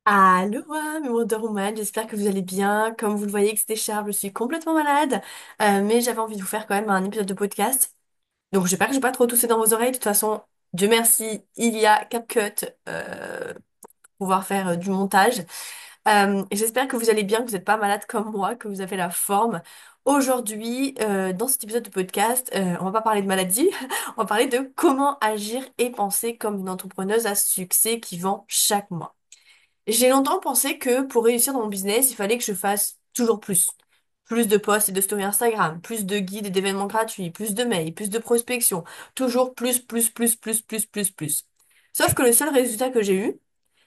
Allô, mes Wonder Woman, j'espère que vous allez bien. Comme vous le voyez que c'était Charles, je suis complètement malade. Mais j'avais envie de vous faire quand même un épisode de podcast. Donc j'espère que je vais pas trop tousser dans vos oreilles. De toute façon, Dieu merci, il y a CapCut pour pouvoir faire du montage. Et j'espère que vous allez bien, que vous n'êtes pas malade comme moi, que vous avez la forme. Aujourd'hui, dans cet épisode de podcast, on va pas parler de maladie, on va parler de comment agir et penser comme une entrepreneuse à succès qui vend chaque mois. J'ai longtemps pensé que pour réussir dans mon business, il fallait que je fasse toujours plus. Plus de posts et de stories Instagram, plus de guides et d'événements gratuits, plus de mails, plus de prospection. Toujours plus, plus, plus, plus, plus, plus, plus. Sauf que le seul résultat que j'ai eu,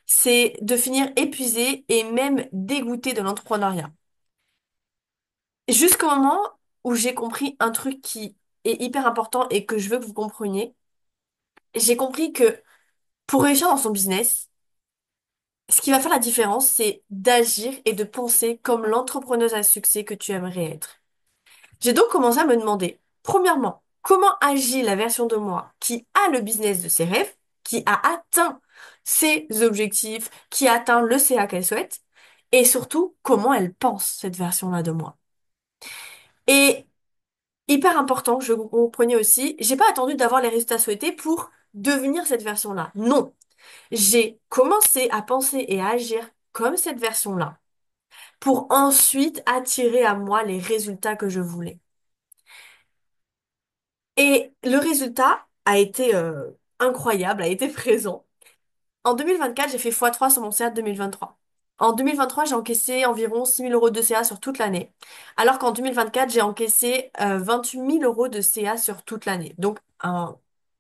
c'est de finir épuisée et même dégoûtée de l'entrepreneuriat. Jusqu'au moment où j'ai compris un truc qui est hyper important et que je veux que vous compreniez. J'ai compris que pour réussir dans son business, ce qui va faire la différence, c'est d'agir et de penser comme l'entrepreneuse à succès que tu aimerais être. J'ai donc commencé à me demander, premièrement, comment agit la version de moi qui a le business de ses rêves, qui a atteint ses objectifs, qui a atteint le CA qu'elle souhaite, et surtout, comment elle pense, cette version-là de moi. Et hyper important, je vous compreniez aussi, j'ai pas attendu d'avoir les résultats souhaités pour devenir cette version-là. Non. J'ai commencé à penser et à agir comme cette version-là pour ensuite attirer à moi les résultats que je voulais. Et le résultat a été incroyable, a été présent. En 2024, j'ai fait x3 sur mon CA de 2023. En 2023, j'ai encaissé environ 6 000 € de CA sur toute l'année, alors qu'en 2024, j'ai encaissé 28 000 € de CA sur toute l'année. Donc,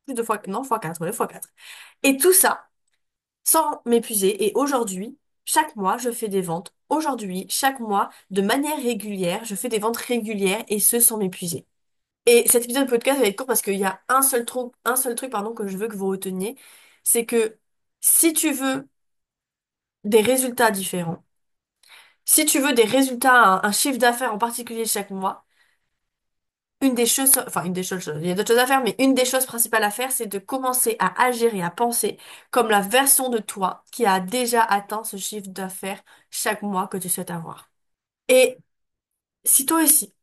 plus de fois, non, x4, ouais, x4. Et tout ça, sans m'épuiser. Et aujourd'hui, chaque mois, je fais des ventes. Aujourd'hui, chaque mois, de manière régulière, je fais des ventes régulières et ce sans m'épuiser. Et cet épisode de podcast va être court parce qu'il y a un seul truc, pardon, que je veux que vous reteniez. C'est que si tu veux des résultats différents, si tu veux des résultats, un chiffre d'affaires en particulier chaque mois, une des choses, il y a d'autres choses à faire, mais une des choses principales à faire, c'est de commencer à agir et à penser comme la version de toi qui a déjà atteint ce chiffre d'affaires chaque mois que tu souhaites avoir. Et si toi aussi,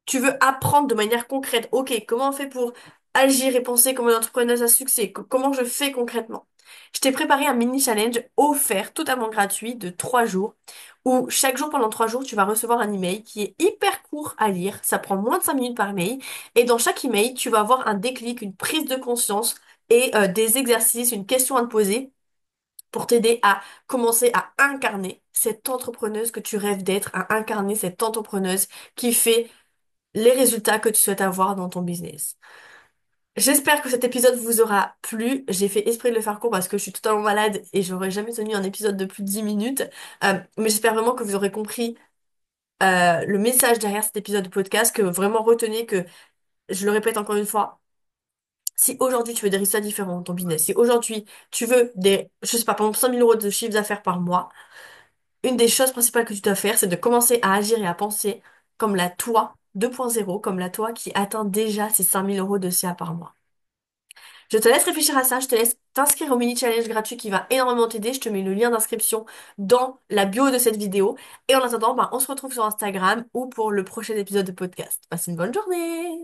tu veux apprendre de manière concrète, ok, comment on fait pour agir et penser comme une entrepreneuse à succès, comment je fais concrètement? Je t'ai préparé un mini challenge offert, totalement gratuit, de 3 jours, où chaque jour pendant 3 jours, tu vas recevoir un email qui est hyper court à lire, ça prend moins de 5 minutes par mail, et dans chaque email, tu vas avoir un déclic, une prise de conscience et des exercices, une question à te poser pour t'aider à commencer à incarner cette entrepreneuse que tu rêves d'être, à incarner cette entrepreneuse qui fait les résultats que tu souhaites avoir dans ton business. J'espère que cet épisode vous aura plu. J'ai fait esprit de le faire court parce que je suis totalement malade et j'aurais jamais tenu un épisode de plus de 10 minutes. Mais j'espère vraiment que vous aurez compris le message derrière cet épisode de podcast, que vraiment retenez que, je le répète encore une fois, si aujourd'hui tu veux des résultats différents dans ton business, si aujourd'hui tu veux je sais pas, par exemple 5 000 € de chiffre d'affaires par mois, une des choses principales que tu dois faire, c'est de commencer à agir et à penser comme la toi 2.0, comme la toi qui atteint déjà ces 5 000 € de CA par mois. Je te laisse réfléchir à ça, je te laisse t'inscrire au mini challenge gratuit qui va énormément t'aider. Je te mets le lien d'inscription dans la bio de cette vidéo. Et en attendant, on se retrouve sur Instagram ou pour le prochain épisode de podcast. Passe une bonne journée!